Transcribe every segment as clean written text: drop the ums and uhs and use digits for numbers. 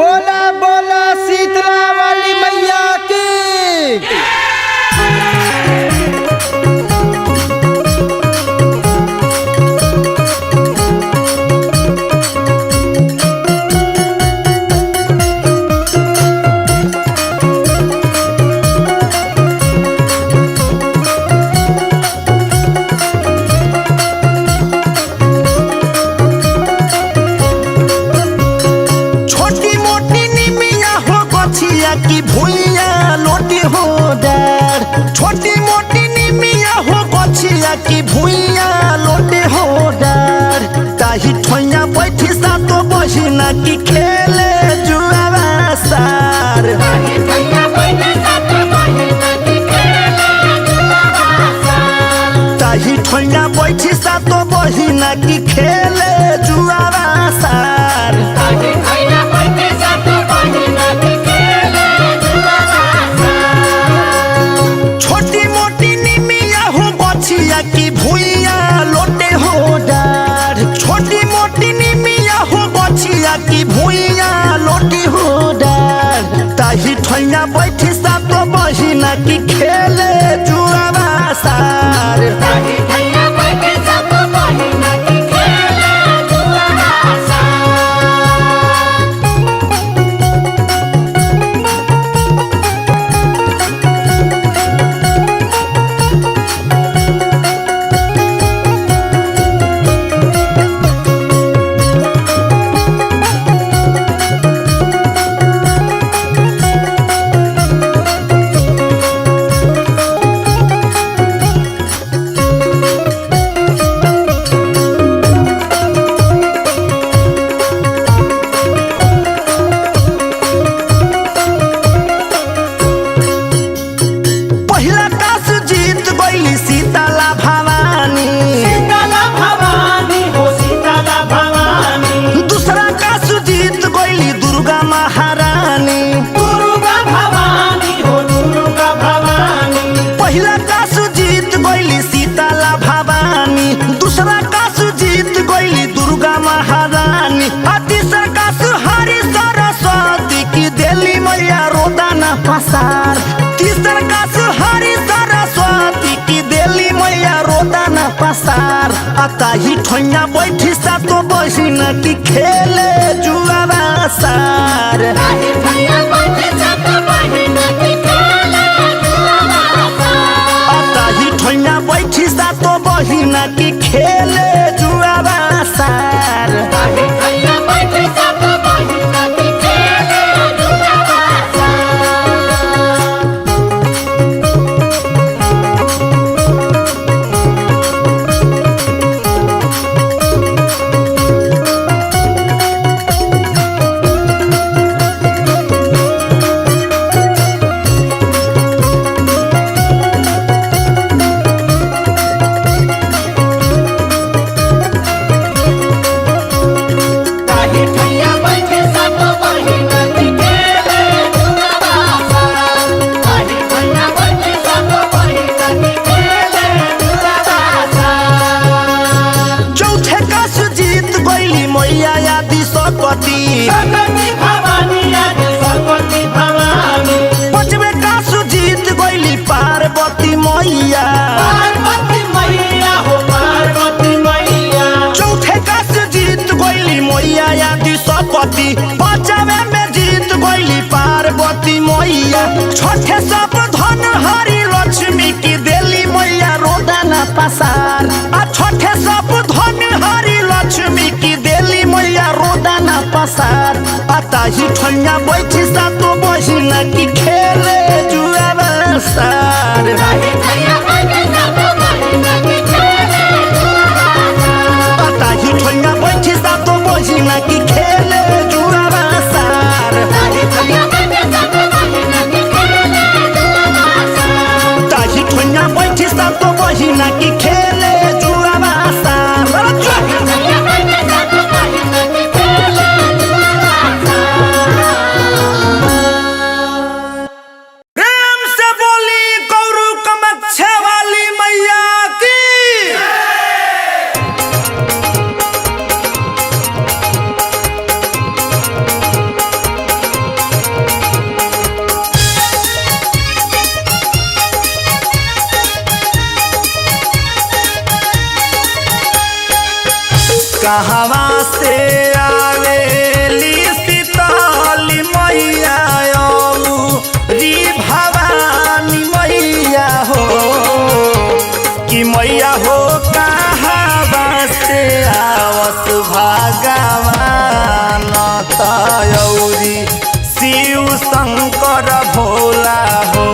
बोला बोला शीतला वाली मैया की। की भुइया लोटी हो डार छोटी मोटी निमिया हो गछिया की भुइया लोटे हो डार ताही ठोइया बैठी सा तो बहिना की खेले जुआवा सार ताही ठोइया बैठी सा तो बहिना की खेले जुआवा सार ताही ठोइया बैठी सा तो बहिना की खेले जुआवा सार ताही ठोइया बैठी सा तो बहिना की की भुइया लोटे हो डार छोटी मोटी निमिया हो गछिया की भुइया लोटी हो डार ताही ठोइया बैठी सा तो बहिना की खेले जुआवा सार ताही ठोइया बैठी सा तो बहिना की खेले जुआवा सार। पसार तीसर कास हरी सरस्वती की देली मैया रोदाना पसार अताही ठोइया बैठी सा तो बहिना की खेले जुआवा सार अताही ठोइया बैठी सा तो बहिना की खेले जुआवा सार अताही ठोइया बैठी सा तो बहिना की खेले जुआवा सार अताही ठोइया बैठी सा तो बहिना की खेले जुआवा पचमे का सुजीत गईली पार्वती मैया हो पार्वती मैया चौथे का सुजीत गईली मैया आदि सपति पांचवे में जीत गईली पार्वती मैया छठे सब धन हरी लक्ष्मी की देली मैया रोदाना पसार आ छठे सब धन हरी लक्ष्मी की देली मैया रोदाना पसार अताही ठोइया बैठी सा तो बहिना की खेले जुआवा सार अताही ठोइया बैठी सा तो बहिना की खेले जुआवा सार अताही ठोइया बैठी सा तो बहिना की खेले जुआवा सार अताही ठोइया बैठी सा तो बहिना की खेले जुआवा सार अताही ठोइया बैठी सा तो बहिना की खेले जुआवा सार प्रेम से बोली गौरू कमच्छे वाली मैया की। कहवा से आवेली शीतली मैया री भवानी मैया हो कि मैया हो कहवा से आवस भगवान तयौरी शिव शंकर भोला हो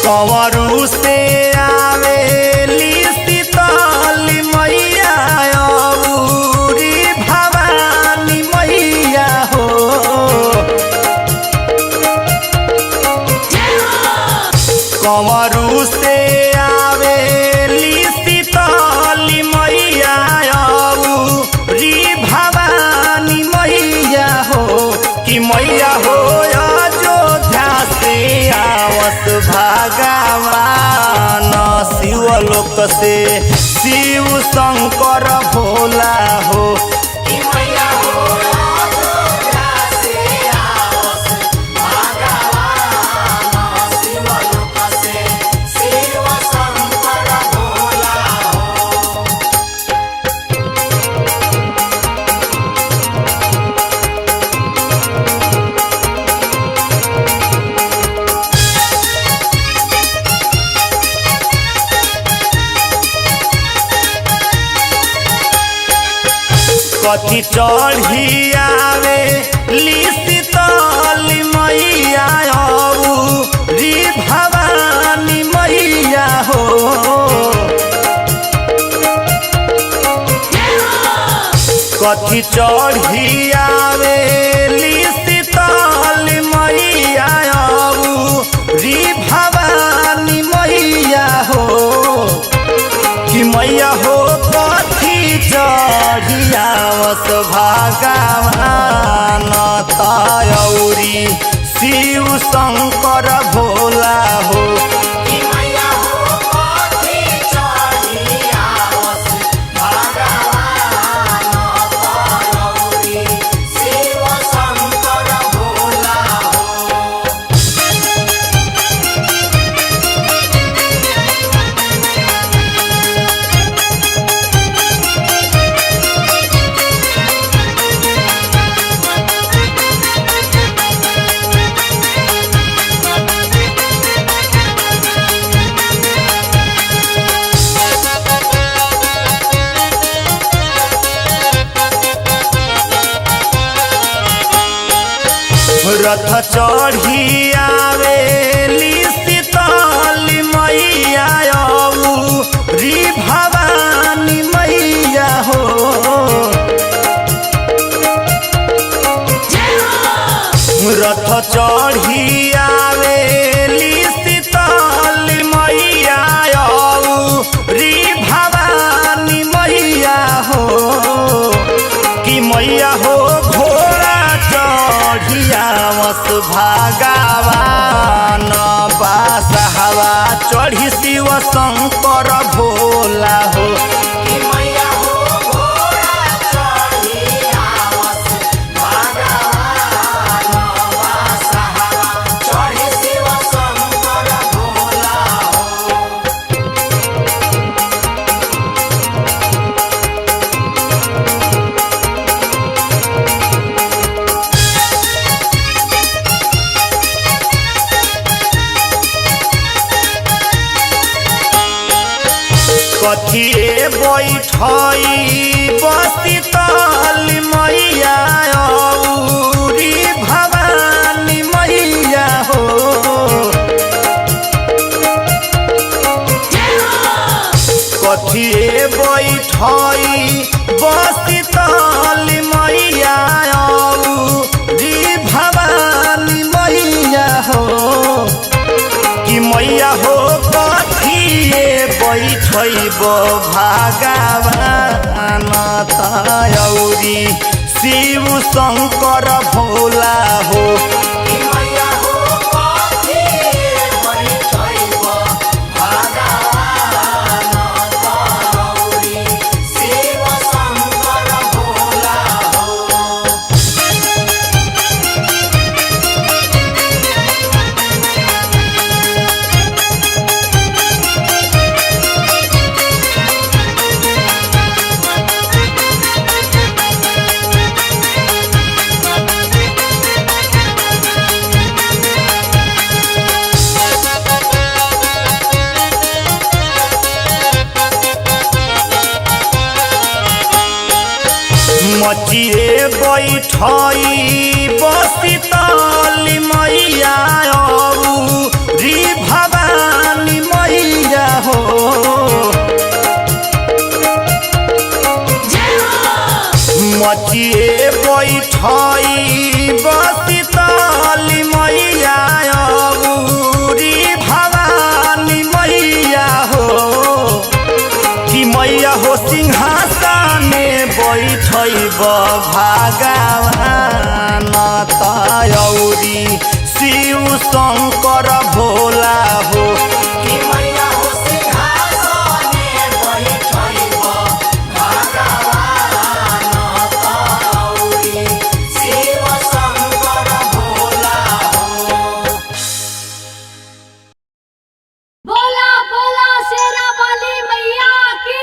कंवरू से आवेली शीतली मैया री भवानी मैया हो कंवरू से आवेली शीतली मैया री भवानी मैया हो कि मैया हो अयोध्या से आवस भगवान शिवलोक से शिव शंकर भोला हो कथी चढ़ी आवे शीतली मैया री भवानी मैया हो कथी चढ़ी आवे शीतली मैया री भवानी मैया हो कि मैया हो कथी चढ़ियावस भगवान तयौरी शिव शंकर भोला हो रथ चढ़ी आवेली शीतली मैया री भवानी मैया हो रथ चढ़ी आवेली शीतली मैया री भवानी मैया हो कि मैया हो घोड़ा चढ़ियावस भगवान बासहवा चढ़ी शिव शंकर भोला हो कथिए बैठई शीतली मैया री भवानी मैया हो कथिए बैठई शीतली मैया री भवानी बैठब भागवान तयौरी शिव शंकर भोला हो मचिए बैठई बसितली मैया री भवानी मैया हो मचिए बैठई बसितली मैया री भवानी मैया हो कि मैया हो सिंहासने बैठब भागवान तयौरी शिव शंकर भोला हो कि मैया हो सिंहासने बैठब भागवान तयौरी शिव शंकर भोला हो। बोला बोला शेरा वाली मैया की।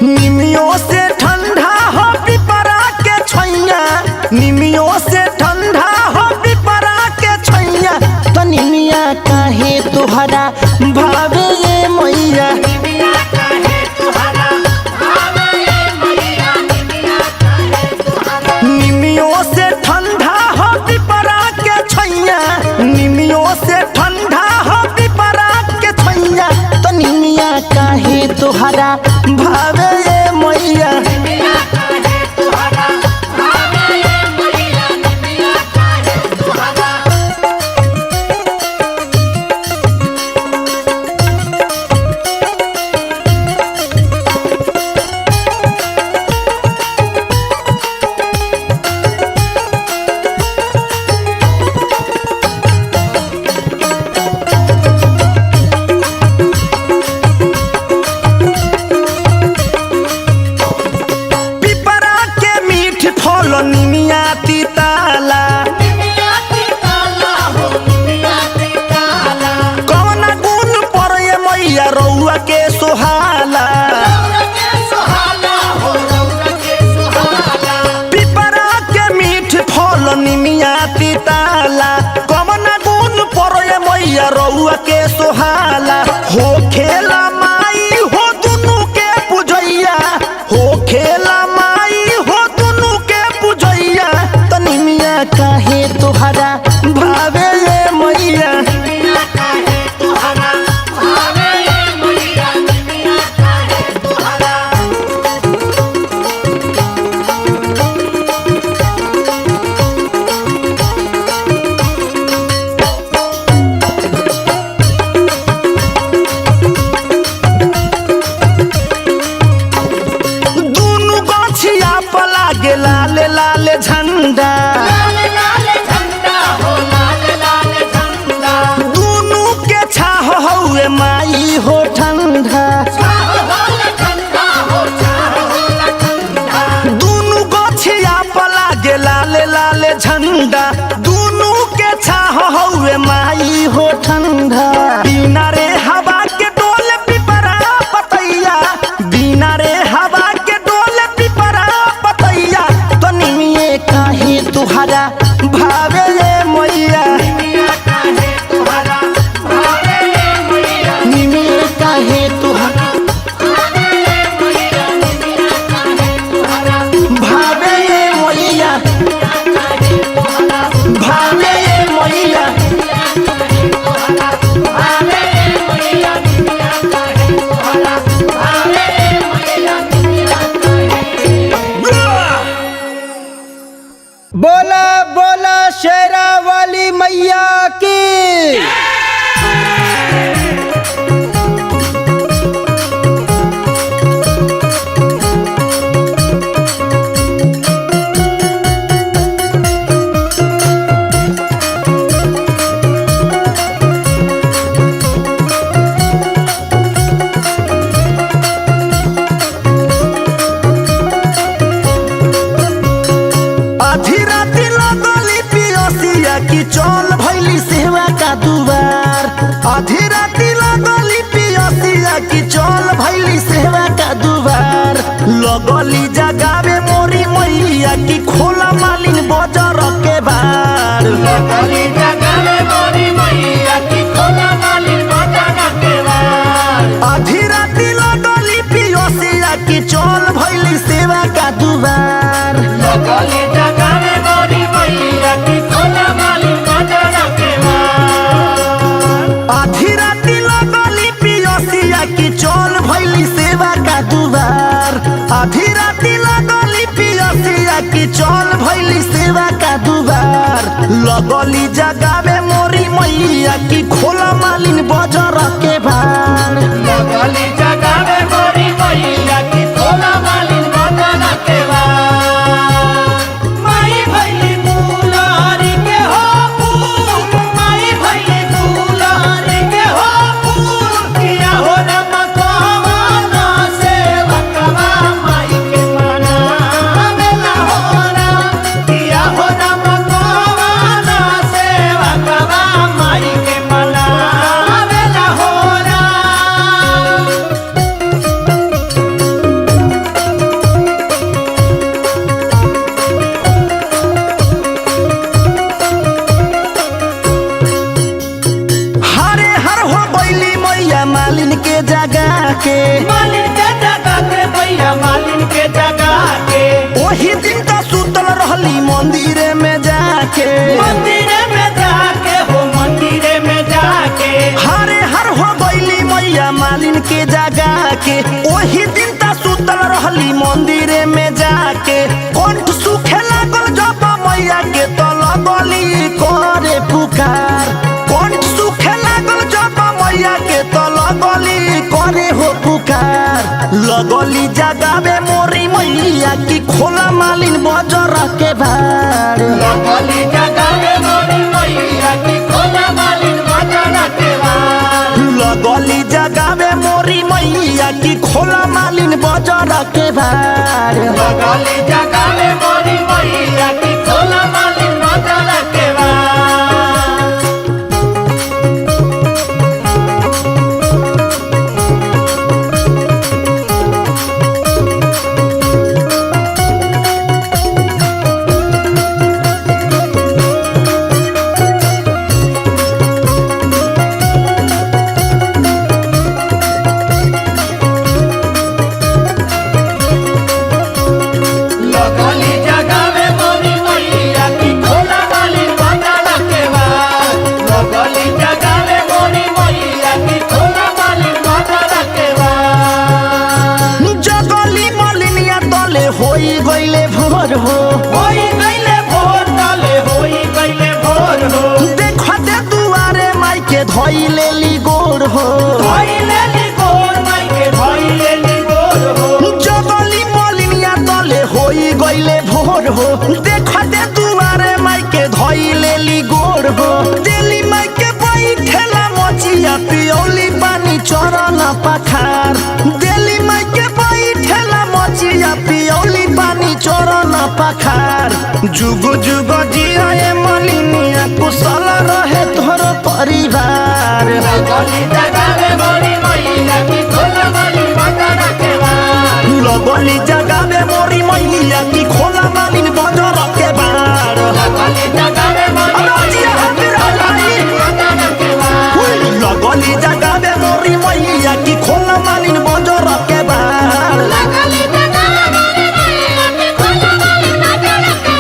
निमियों से ठंडा हो पिपरा के छैया निमियों से ठंडा हो पिपरा के छैया तो निमिया काहे तुहरा भावे ये मैया निमियों से ठंडा हो पिपरा के छैया निमियों से ठंडा हो पिपरा के छैया तो निमिया काहे तुहरा भावे ये मैया पिपरा के मीठ फल निमिया तीताला कौना गुण पर ये मैया रउआ के सोहाला पिपरा के मीठ फल निमिया तीताला कौना गुण पर ये मैया रउआ के सोहाला हो खेला माई हो दुनु के पूजैया हो खेला माई हो दुनु के पूजैया तो निमिया काहे तुहरा भावे ये मैया दुनु गछिया पर लागे लाल लाल झंडा दुनु के छाह हउए माई हो ठंडा दुनु गछिया पर लागे लाल लाल झंडा दुनु के छाह हउए माई हो ठंडा बिना रे हवा के डोल पिपरा पतैया बिना रे हवा के डोल पिपरा पतैया तो निमिये काहे तुहरा दुआर लगली जगह में मोरी मैया की खोला मालिन बजरा के मार। आधी राती लगली पियसिया की चल भैली सेवा का दुआर आधी राती लगली पियसिया की चल भैली सेवा का दुआर लगली जगह में मोरी मैया की खोला मालिन बजरा के भार लगली जगह में मोरी मैया की खोला मालिन बजरा के मार। माई भैली फूलारी के हो फूल माई भैली फूलारी के हो फूल किया हो रमकवाना सेवकवा माई के मना मेला होना किया हो रमकवाना सेवकवा माई के मना मेला होना। हरे हर हो बैली मैया मालिन के जगह के मालिन के जगह के भैया मालिन के जगह के वही दिन तो सुतल रहली मंदिर में जाके मंदिर में जाके हो मंदिर में जाके हरे हर हो बैली मैया मालिन के जगह के वही दिन तो सुतल रहली मंदिर में जाके कंठ सूखे लागल जब मैया के तो लगली करे पुकार कंठ सूखे लागल जब मैया के तो लगली करे हो पुकार लगली जगह में मोरी मैया की खोला मालिन बजरा के भार लगली जगह में मोरी मैया की खोला मालिन बजरा के मार। लगली जगह में मोरी मैया की खोला मालिन बजरा के भार लगली जगह में मोरी मैया की खोला मालिन बजरा के मार। लगली जगह में मोरी मैया की खोला मालिन बजरा के मार। लगली जगह में मोरी मैया की खोला मालिन बजरा के मार। जगली मलिनिया तले होई गईले भोर हो होई गईले भोर डाले होई गईले भोर हो देखते दुआरे माई के धोई लेली गोर हो धोई लेली गोर माई के धोई लेली गोर हो जगली मलिनिया तले होई गईले भोर हो देखते दुआरे माई के धोई लेली गोर हो दिल्ली माई के बैठेला मचिया पियौली पानी चरण पखार दिल्ली माई के बैठेला मचिया पियौली पानी चरण पखार जुग जुग जिया मलिनिया कुशल रहे तोर परिवार लगली जगह में मोरी मैया की खोला मालिन बजरा के मार। लगली जगह में मोरी मैया की खोला मालिन बजरा के बार लगली जगह में मोरी अरोजिया हाफिर हलाली बजरा के मार। लगली जगह में मोरी मैया की खोला मालिन बजरा के बार लगली जगह में मोरी मैया की खोला मालिन बजरा के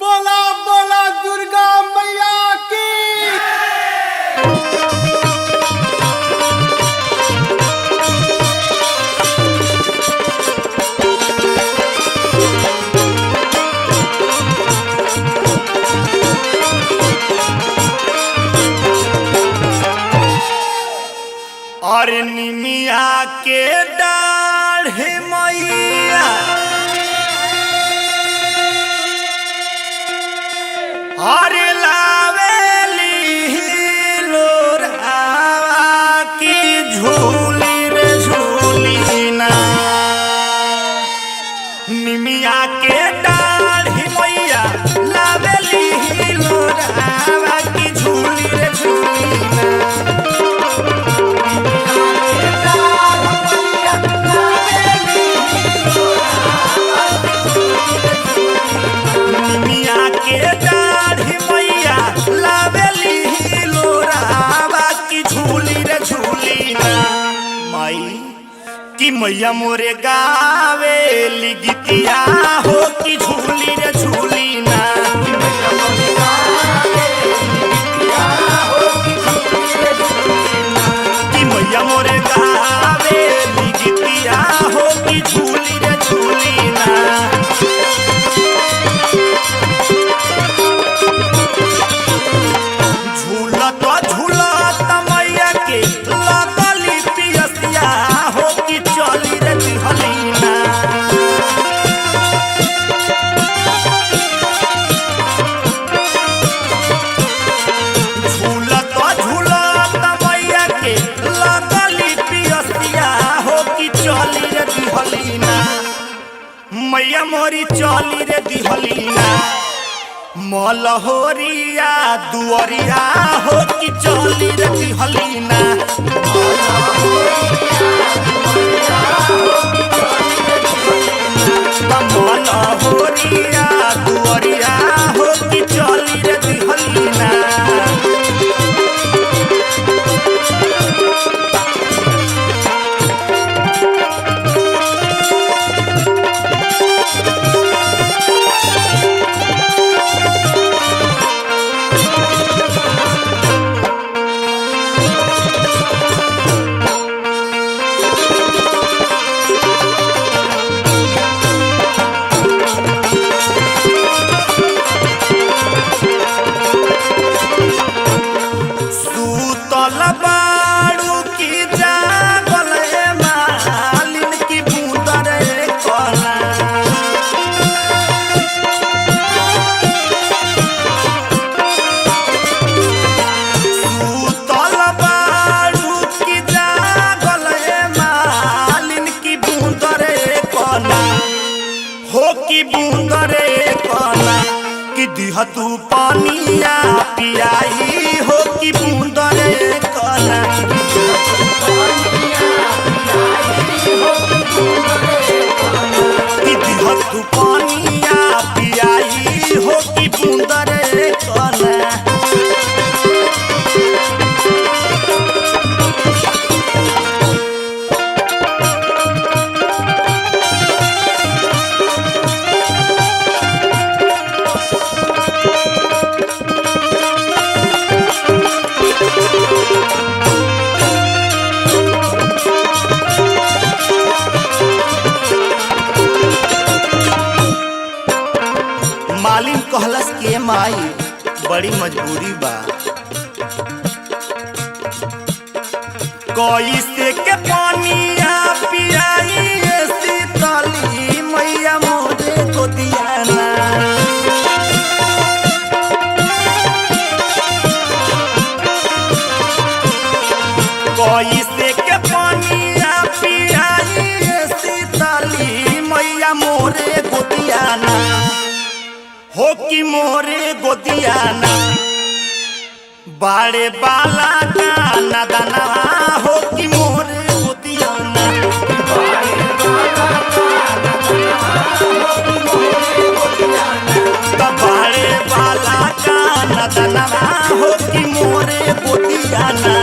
बोला बोला दुर्गा मैया की और निमिया के डाढ़ मैया और लावेली लोरावा की झूली रे झूली ना निमिया के डाढ़ मैया लावेली लोरावा की झूली रे झूली ना निमिया के डाढ़ मैया लावेली लोरावा की झूली रे झूली ना माई कि मैया मोरे गावे लिगितिया हो कि झूली रे झूली ना कि मैया मोरे गावे लिगितिया हो कि झूली रे झूली ना झूलत झूलत मैया के लगली पियसिया हो कि चली रे दिहलीना झूलत झूलत मैया के लगली पियसिया हो कि चली रे दिहलीना मैया मोरी चली रे दिहलीना मलहोरिया दुअरिया हो कि चली रे दिहलीना मलहोरिया दुअरिया हो कि चली रे दिहलीना सूतल बाड़ू की जागल मालिन की बूंदर कला सूतल बाड़ू की जागल मालिन की बूंदर कला हो कि बूंदर कला कि दिह तू पानिया पियाई हो कि बूंदरे कला कि दिह तू पानिया पियाई हो कि बूंदरे कला मालिन कहलस के माई बड़ी मजबूरी बा कैसे के पानिया पियाई शीतली मैया मोरे को दियाना कैसे के पानिया पियाई शीतली मैया मोरे को दियाना हो कि मोरे गोदियाना बाड़े बाला का नदना हो कि मोरे गोदियाना बाड़े बाला का नदना हो कि मोरे गोदियाना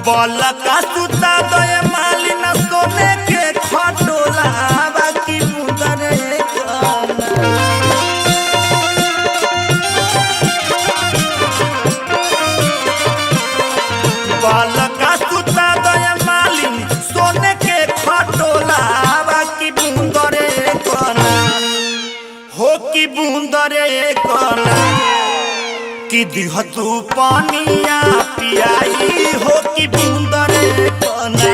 बल का सुता दय मालिन सोने के खटोला बाकी मुदरे बल का सुता दय मालिन सोने के खटोला बाकी बूंदरे कला हो कि बूंदरे कला कि दिह तू पानिया पियाई हो कि बूंदरे कला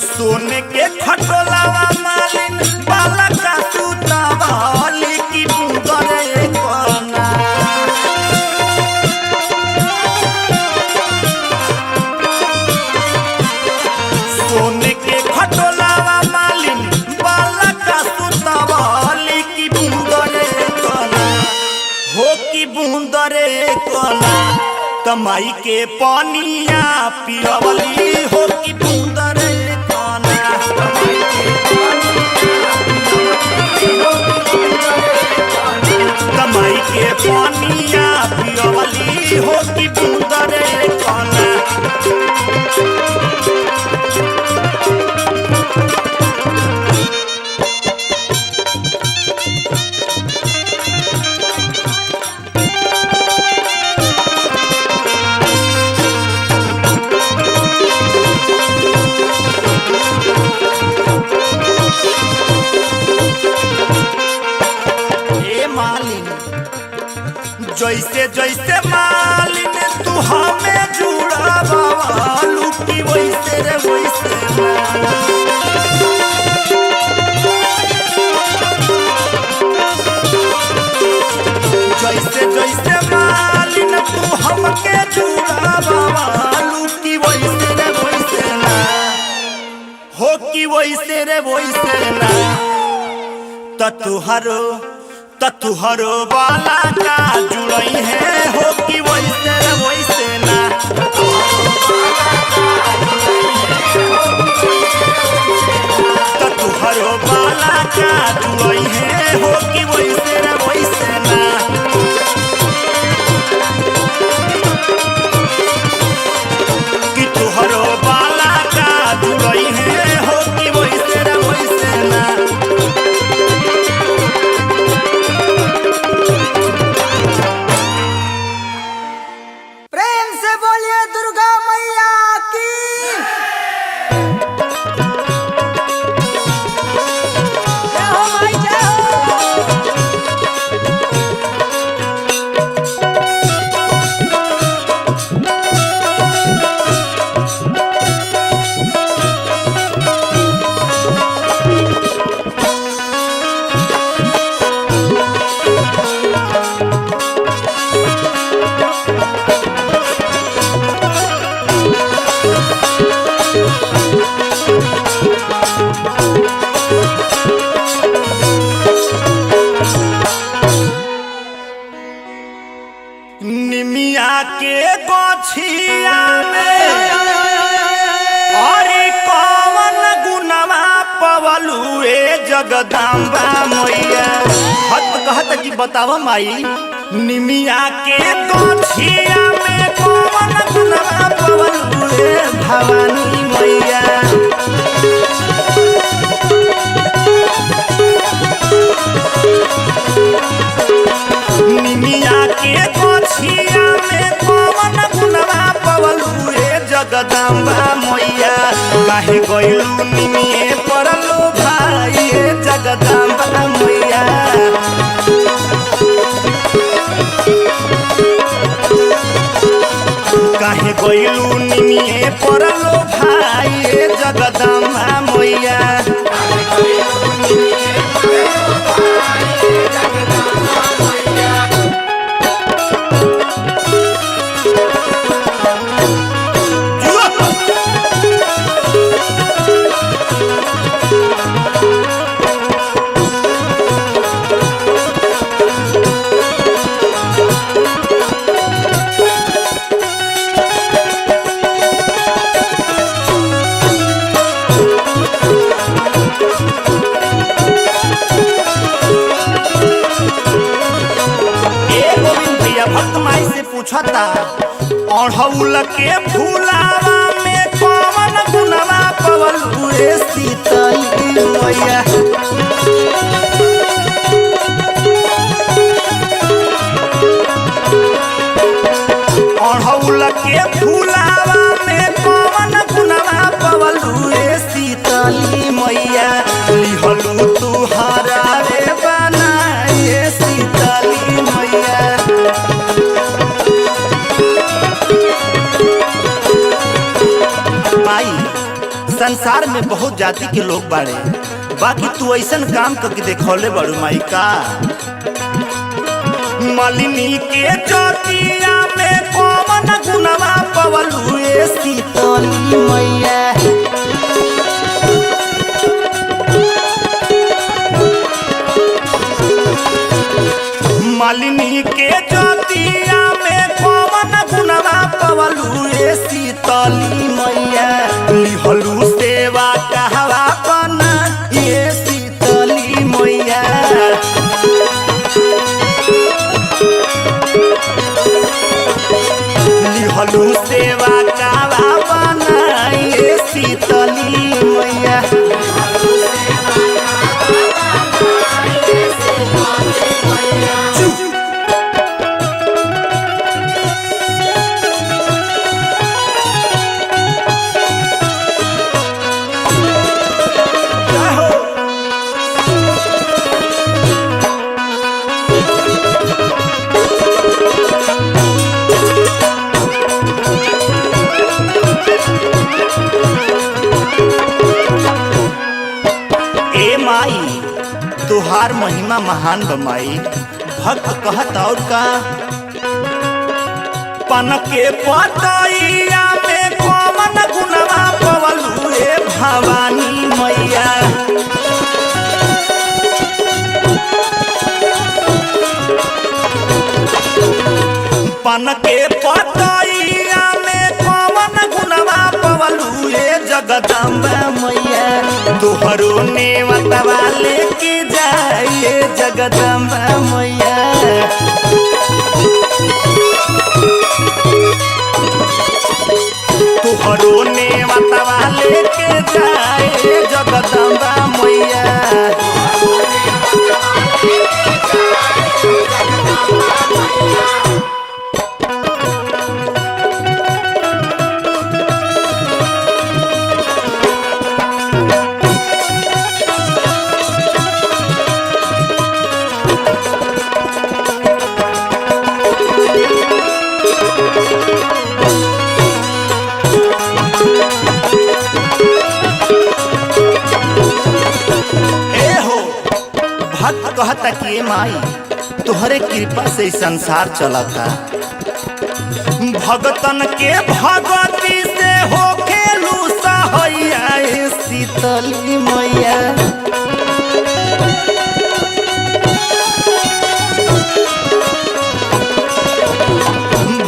सोने सोने के खटोलावा मालिन बाला का सुतावली की बुंदरे कोना। सोने के खटोलावा मालिन बाला का सुतावली की बुंदरे कोना हो की बुंदरे कोना। तमाई के पानिया पियवली हो की बुंदरे कोना। तमाई के पानिया पियवली हो की बुंदरे कोना। जैसे जैसे मालिन तू हमें जुड़ावालू की वैसे रे वैसे जैसे जैसे मालिन तू हमके जुड़ावालू की वैसे रे वैसे ना हो की वैसे रे वैसे ना। तुहरो बाला का जुड़ई है हो कि वैसे वैसे ना। तुहरो बाला का जुड़ई है हो कि वैसे वैसे ना। कि तुहरो बाला का जुड़ई है हो कि वैसे वैसे ना। निमिया के गोछिया में अरे कौन गुनवा पवलू ए जगदम्बा मैया। हत कहत कि बतावा माई निमिया के गोछिया में कौन गुनवा पवलू ए भवानी मैया। निमिया के गोछिया में कौन गुनवा पवलू ए जगदम्बा मैया। काहे गइलू निमिये परलो भाई ए जगदम्बा मैया। काहे गइलू निमिये परलो भाई ए जगदम्बा मैया। पूछता अढ़ौल के फूलावा में कौन गुनवा पवलू ए सीतई मैया। अढ़ौल के फूलावा में कौन गुनवा पवलू ए सीतई मैया। लिहलू तुहारा रे बनाए सीतई मैया। संसार में बहुत जाति के लोग बाड़े, बाकी तू ऐसन काम करके देखौले बड़ू माई का। मालिनी के चौतिया में कौन गुनवा पवलू ए शीतली मैया। मालिनी के चौतिया में कौन गुनवा पवलू ए शीतली मैया। लिहलू सेवा कहवा बना ए शीतली मैया। लिहलू सेवा कहवा बना ए शीतली मैया। तुहार महिमा महान बमाई। भक्त कहत और का पन के पतैया में कौन गुनवा पवलू ए भवानी मैया। पन के पतैया में कौन गुनवा पवलू ए जगदम्बा मैया। तोहरो नेवतवा लेके जाइए जगदम्बा मैया। तोहरो नेवतवा लेके जाइए जगदम्बा मैया। भक्त कहता कि माई तोहरे कृपा से संसार चलता। भगतन के भगती से हो खेलू सहैया ए शीतली मैया।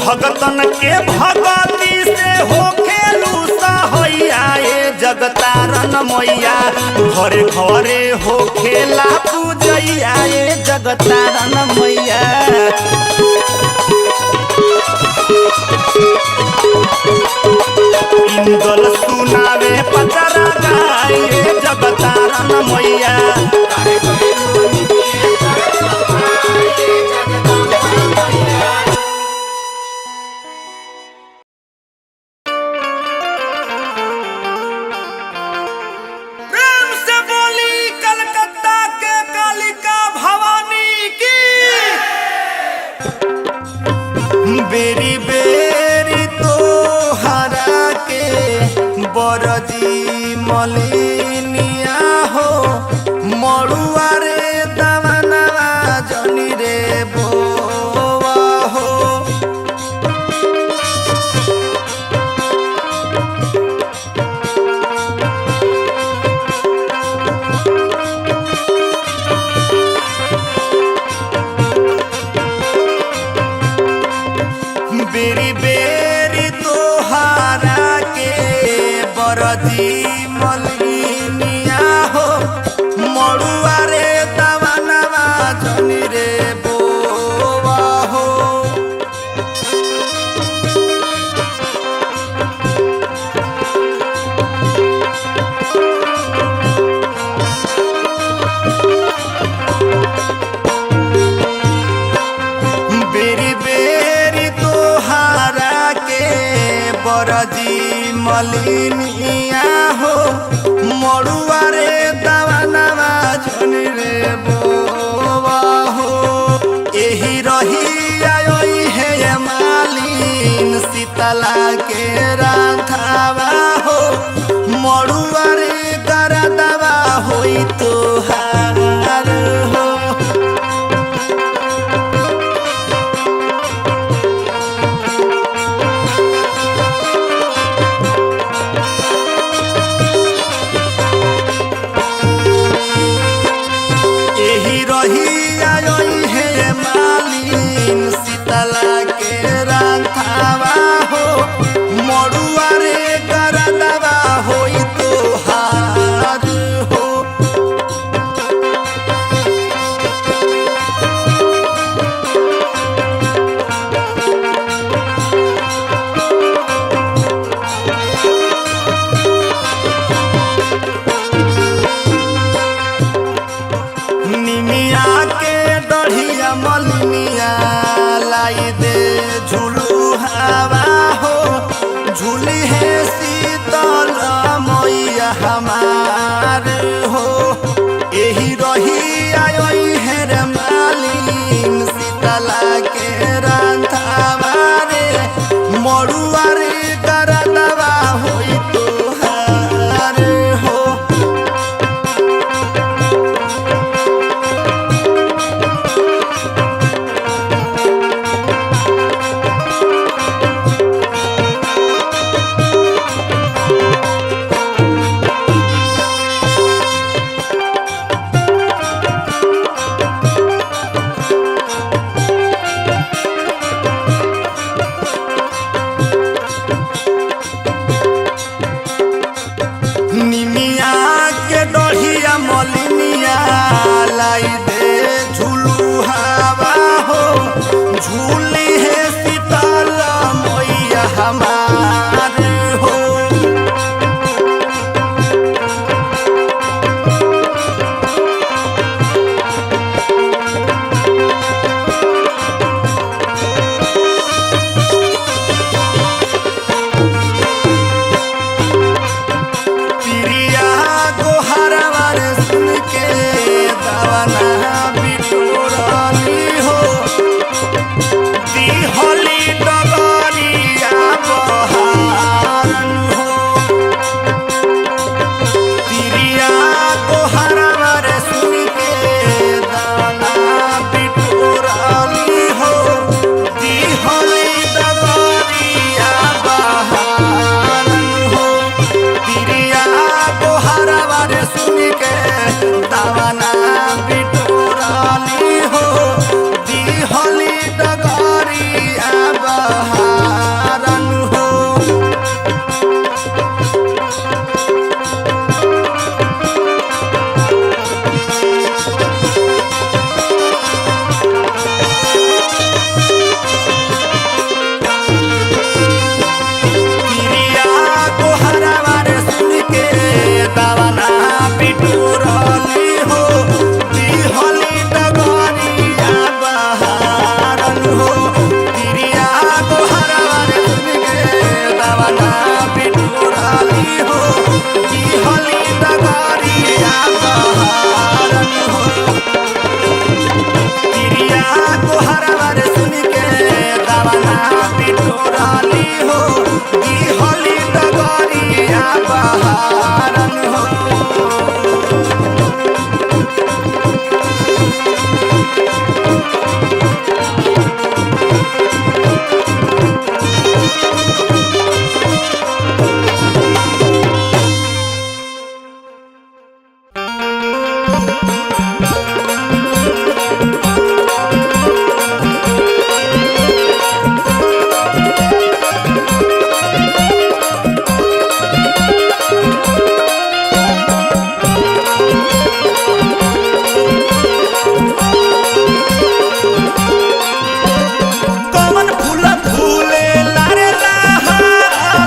भगतन के भगती से हो खेलू सहैया ए जगतारन मैया। घरे घरे हो खेला पूजैया ए जगतारन मैया। इंदल सुनावे पचरा गाए जगतारन मैया। बेरी बेरी तो हरा के बरजी मलिनिया हो। मड़ुआ रे दवनवा जनी रे बोवा हो। बेरी बेरी तोहारा के बरजी मलिनिया हो। मड़ुआ रे दवनवा जनी रे बोवा हो। बेरी बेरी तोहारा के बरजी मलिनिया हो। मड़ुआ रे दवनवा जनी रे बोवा हो। एही रही आई है मालिन शीतला के राधावा हो। मड़ुआ होई तोहार हो। एही रहिया है मालिन शीतला के रांधावा हो, मड़ुआ रे गरदवा होई तोहार हो। निमिया के डढ़िया मलिनिया लाई दे झूलू हवा हो, झूली है शीतल मैया हमार हो। एही रहिया है रे मालिन शीतला के रांधावा रे, मड़ुआ रे गरदवा होई तोहार हो। निमिया के डढ़िया मलिनिया लाई दे झूलू हवा हो, झूली है शीतल मैया हमार हो। तिरिया गोहरवा रे सुन के दवना बिटोरली हो, दिहली डगरिया बहारन हो। तिरिया गोहरवा रे सुन के दवना बिटोरली हो, दिहली डगरिया बहारन हो। तिरिया गोहरवा रे सुन के दवना बिटोरली हो, दिहली डगरिया बहारन हो। तिरिया गोहरवा रे सुन के दवना बिटोरली हो, दिहली डगरिया बहारन हो। तिरिया गोहरवा रे सुन के दवना बिटोरली हो, दिहली डगरिया बहारन हो। तिरिया गोहरवा रे सुन के दवना बिटोरली हो, दिहली डगरिया बहारन हो। कौन फूल फूले लारे लाहा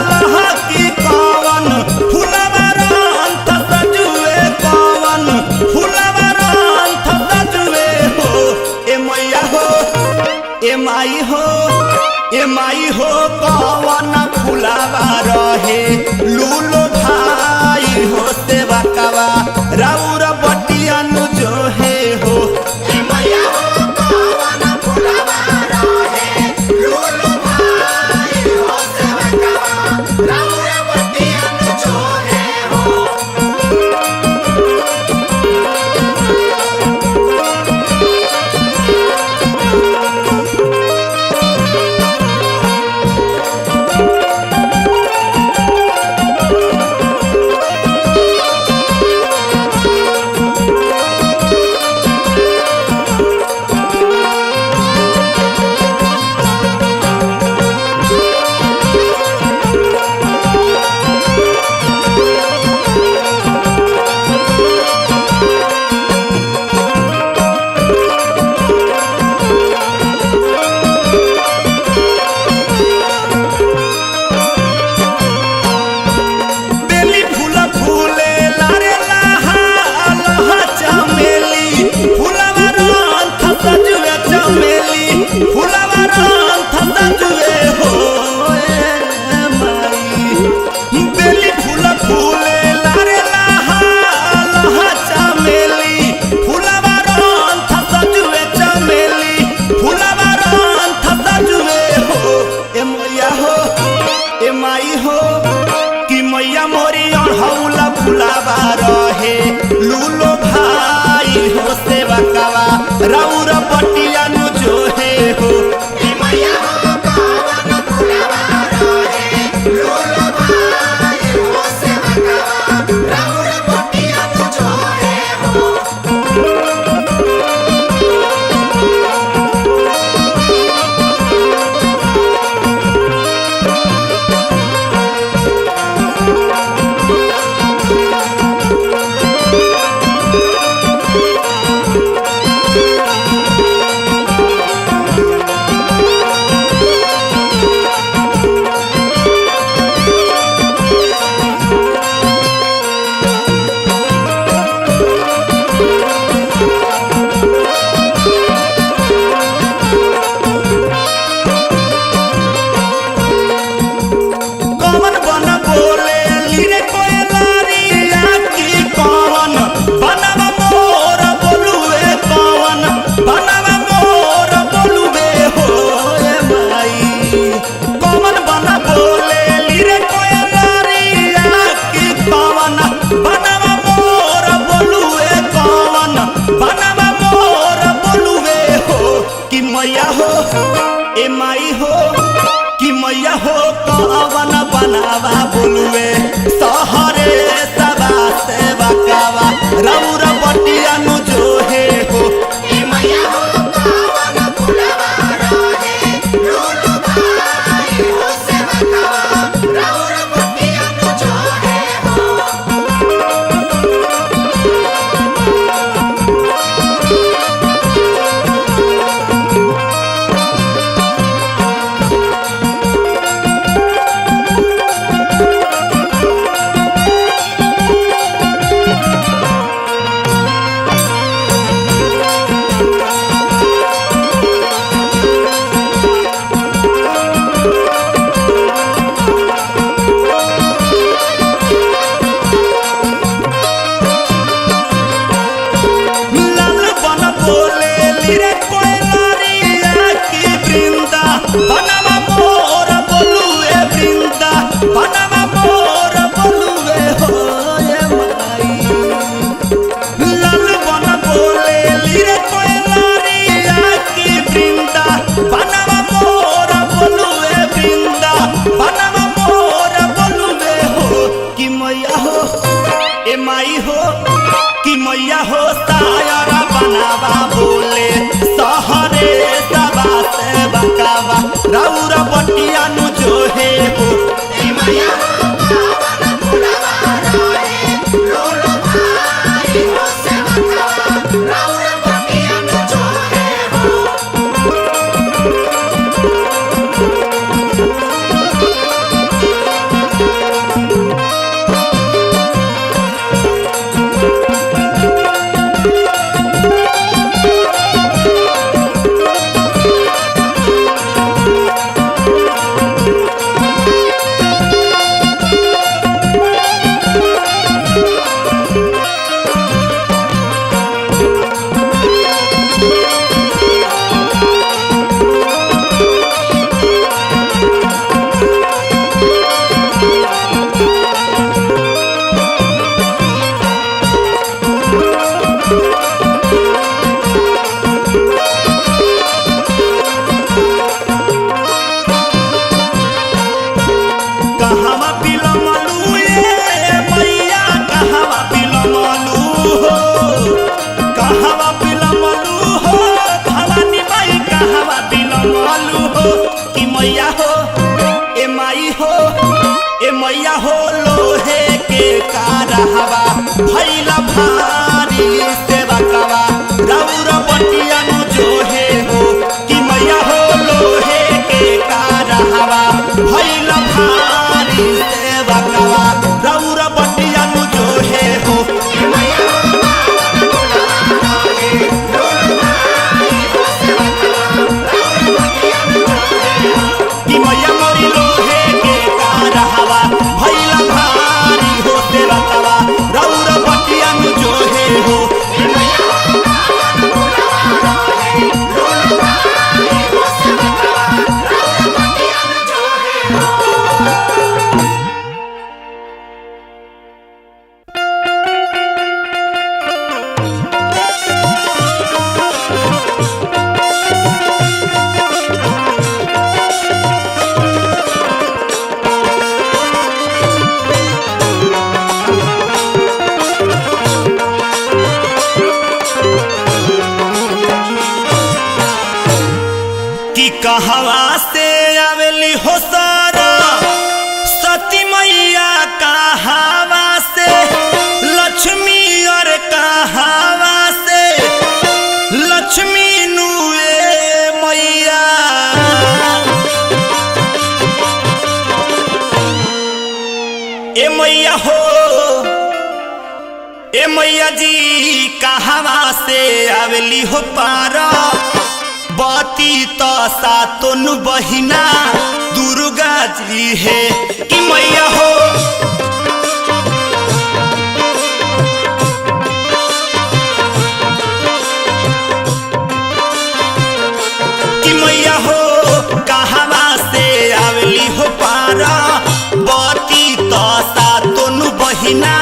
लाहा की कौन फूलवा रंथ सजुए, कौन फूलवा रंथ सजुए हो। ए मैया हो, ए माई हो, ए माई हो, कौन फूलवा रहे लूलो भाई हो सेवा कवा राउर बटियन जो है हो। ए मैया हो, कौन फूलवा रहे लूलो भाई हो सेवा कवा राउर बटियन जो है हो। बनावा बोलुए सहरे सबा से बकावा रौर बटिया नु जो हे हो ए मैया हो कावन फुलवा रहे लोलो भाई हो सेवका राउर बटिया नु जो है हो लाल बन बोले लिरे कोयलारिया की वृंदा बनवा मोर बोलुए वृंदा बनवा मोर बोलुए हो ये माई लाल बन बोले लिरे कोयलारिया की वृंदा बनवा मोर बोलुए वृंदा बनवा मोर बोलुए हो कि मैया हो ए माई हो कि मैया हो सायरा बनावा बोले सहरे सबा से बकावा रौर बटिया नु जो हे हो ए मैया हो कावन फुलवा रहे लोलो भाई हो सेवका राउर बटिया नु जो है हो कहवा बिलमलू ये मैया कहवा बिलमलू हो कहवा बिलमलू हो भवानी माई कहवा बिलमलू हो कि मैया हो ए माई हो ए मैया हो लोहे के कारहवा भैला भारी सेवा कवा रौर बटिया नु जो हे हो कि मैया हो लोहे के कारहवा भैला भारी सेवा कवा रौर बटिया नु जो हे हो ए मैया हो कावन फुलवा रहे लोलो भाई हो सेवका राउर बटिया नु जो है हो कि मैया मोरी लोहे के कारहवा भैला भारी हो सेवा कवा रौर बटिया नु जो हे हो ए मैया हो कावन फुलवा रहे लोलो भाई हो सेवका राउर बटिया नु जो है हो कि कहवा से आवेली हो सारा सती मैया कहवा से लक्ष्मी और कहवा से लक्ष्मी नुए मैया ए मैया हो ए मैया जी कहवा से आवेली हो पारा बाती तो सातोन बहिना दुर्गा जी है कि मैया हो कि मैया हो कहवा से आवेली हो पारा बाती तो सातोन बहिना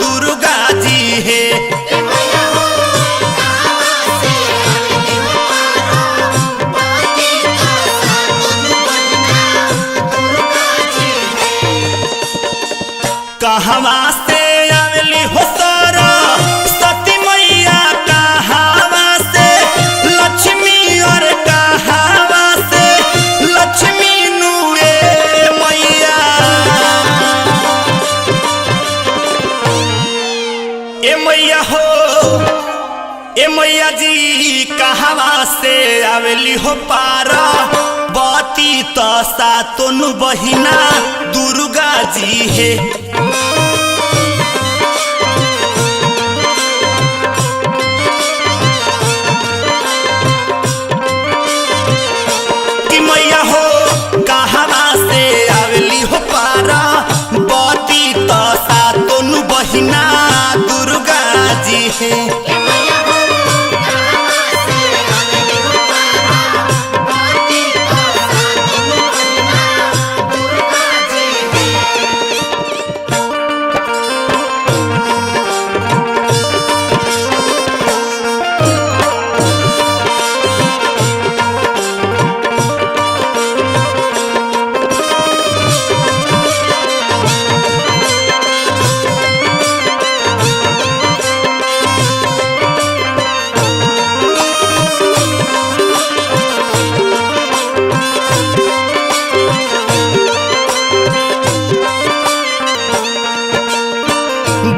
दुर्गा जी है ए मैया हो कावन से आवेली हो पारो बाती तो सातों बहिना दुर्गा जी है कहवा से आवेली हो सारा सती मैया कहवा से लक्ष्मी और कहवा से लक्ष्मी नुए मैया ए मैया हो ए मैया जी कहवा से आवेली हो पारा बती तो सातों बहिना दुर्गा जी है कि मैया हो कहवा से आवेली हो पारा बती तो सातों बहिना दुर्गा जी है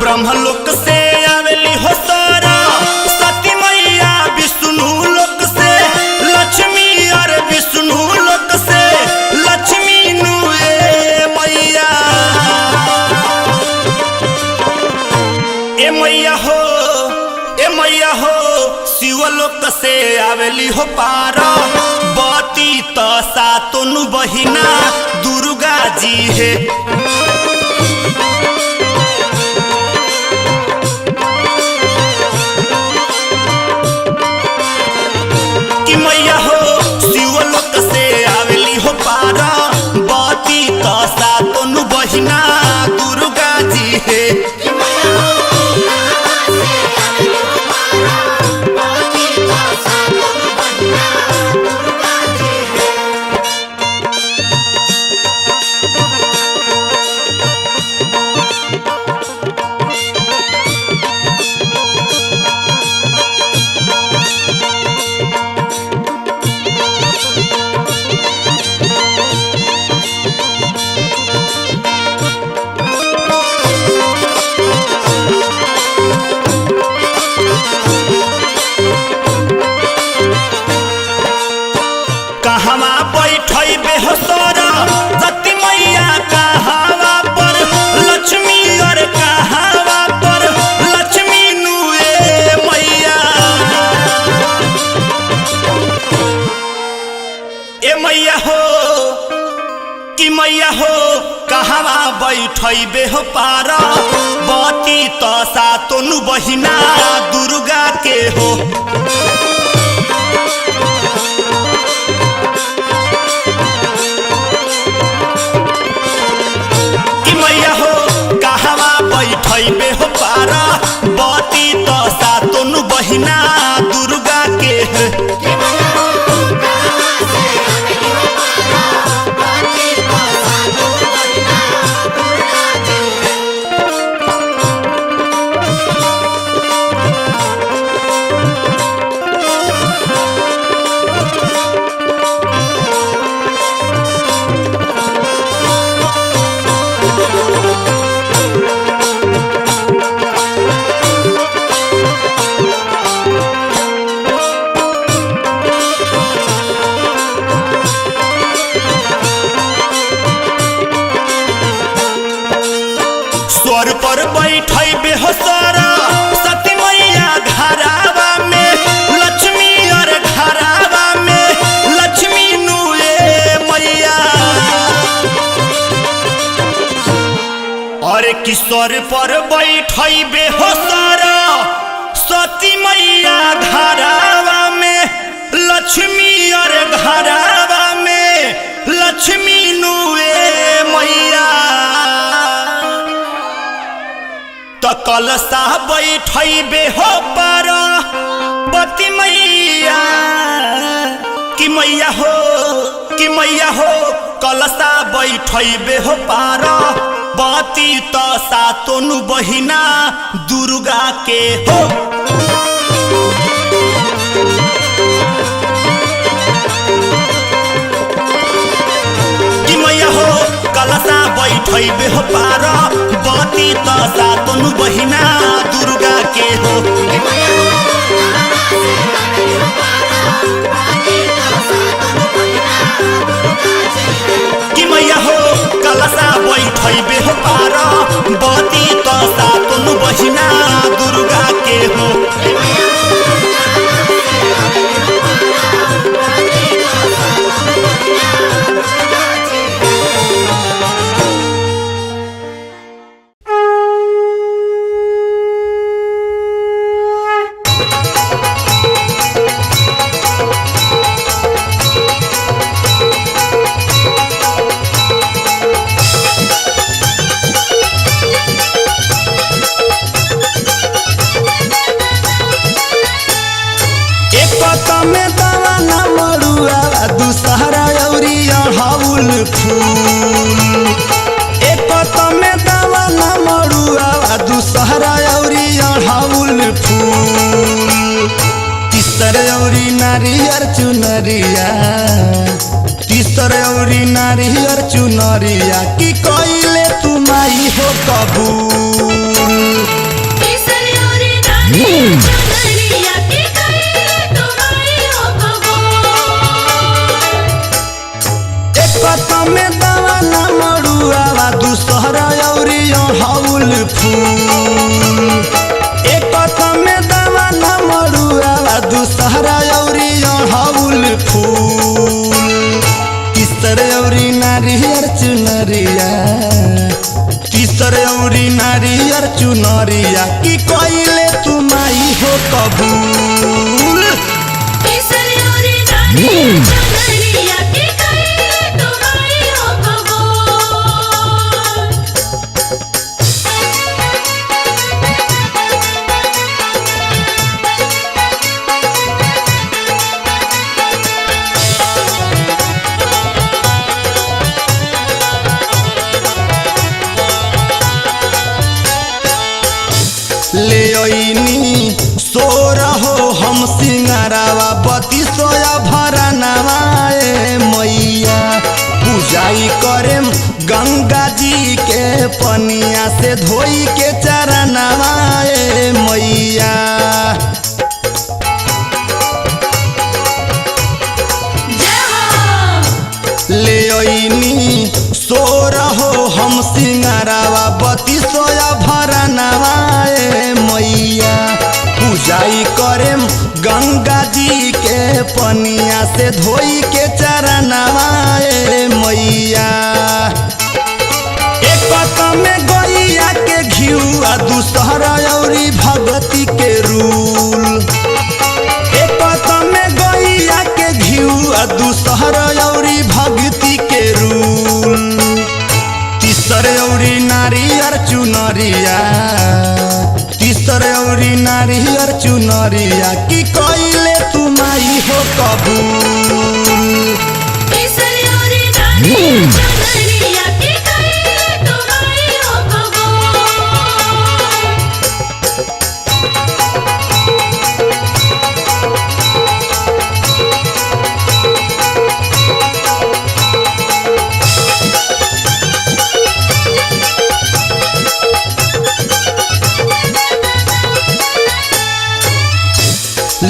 ब्रह्मलोक से आवेली हो सारा सती मैया विष्णु लोक से लक्ष्मी और विष्णु लोक से लक्ष्मी नुए मैया ए मैया हो शिवलोक से आवेली हो पारा बती तो सातों बहिना दुर्गा जी है मैया हो शिवलोक से आवेली हो पारा बती तो सातों बहिना दुर्गा जी है कहवा बैठई बेहसरा सती मैया कहवा पर लक्ष्मी और कहवा पर लक्ष्मी नुए मैया ए मैया हो कि मैया हो कहवा बैठई बेह पारा बती तो सातों बहिना दुर्गा के हो बैठे हो पारा बती तो सातों बहिना दुर्गा के स्वर पर बैठई बेहसरा सती मैया घरावा में लक्ष्मी और घरावा में लक्ष्मी नुए मैया और किशोर पर बैठई बेहसरा सती मैया घरावा में लक्ष्मी और घरावा में लक्ष्मी नुए मैया तो कलशा बैठे हो पारा बती मैया कि मैया हो कलशा बैठे हो पारा बाती तो सातोनु बहिना दुर्गा के हो। कि मैया हो कलसा बैठैबे हो पार बाती तो सातोनु बहिना दुर्गा के हो। कि मैया हो कलसा बैठैबे हो पार बाती तो सातोनु बहिना दुर्गा के हो। नारियर चुनरिया की कोइले तुमाई हो कबूल। एक में दवा न मरुआ दूसरा औरी हौल फूल। एक में दवा न मरुआ दूसरा औरी हौल फूल। तीसर औरी नारियर चुनरिया तीसर औरी नारियर चुनरिया की कोइले तुमाई हो कबूल। ले ओइनी सोर हो हम सिंगारावा बती सोया भरा नवाए मैया। पूजाई करे गंगा जी के पनिया से धोई के चरनवाए मैया। ले ओइनी सोर हो हम सिंगारावा बती सोया भरा नवाए मैया। पूजाई करे गंगा जी के पनिया से धोई के चरनवाए मैया। एक में गैया के घिउआ दूसरा औरी भगती के रूल। एक में गैया के घिउआ दूसरा औरी भक्ति के रूल। तीसर औरी नारियर चुनरिया तीसर औरी नारियर चुनरिया की कोइले तुमाई हो कबूल।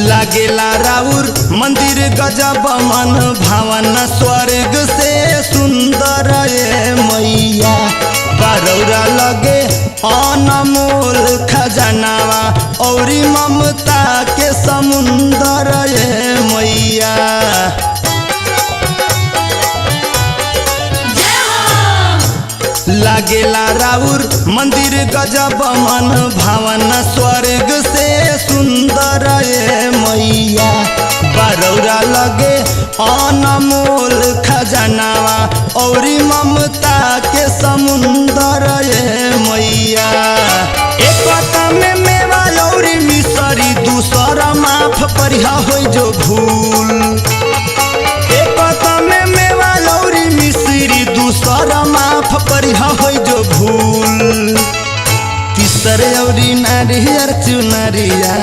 लागेला राउर मंदिर गजब मन भावन स्वर्ग से सुंदर ये मैया। बारौरा लगे अनमोल खजानावा औरी ममता के समुंदर ये मैया। लागेला राउर मंदिर गजब मन भावन स्वर्ग से सुंदर ये मैया। बारौरा लगे अनमोल खजानावा औरी ममता के समुंदर ये मैया। एक में मेवा औरी मिसरी दूसरा माफ परिहा हो जो भूल। एक में मेवा औरी मिसरी दूसरा माफ माफ करिहा होई जो भूल तीसर औरी नारियर चुनरिया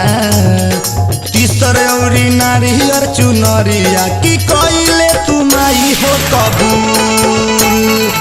तीसर औरी नारियर चुनरिया की कइले तू माई हो कबूल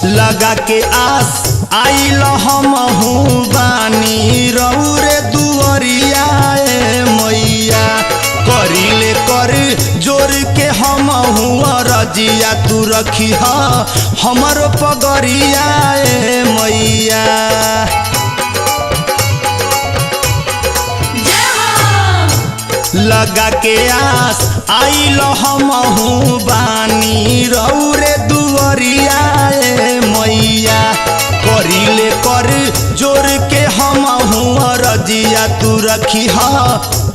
लगा के आस आइल हमहू बानी रौरे दुअरिया मैया करिले कर जोर के हमहू रजिया तू रखी हमर पगरिया मैया लगा के आस आइल हमहू बानी रौरे दुअरिया मैया करिले कर जोर के हमहू रजिया तू रखी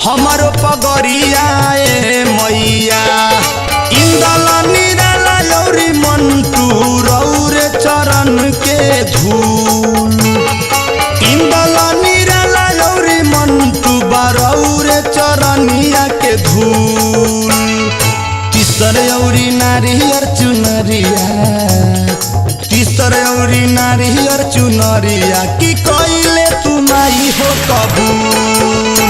हमर पगरिया मैया इंदल निराला लौरी मंटू रौरे चरण के धूल इंदल निराला लौरी मंटू बारौरे चरनिया के धूल तीसर औरी नारियर चुनरिया तीसर औरी नारियर चुनरिया की कइले तू माई हो कबूल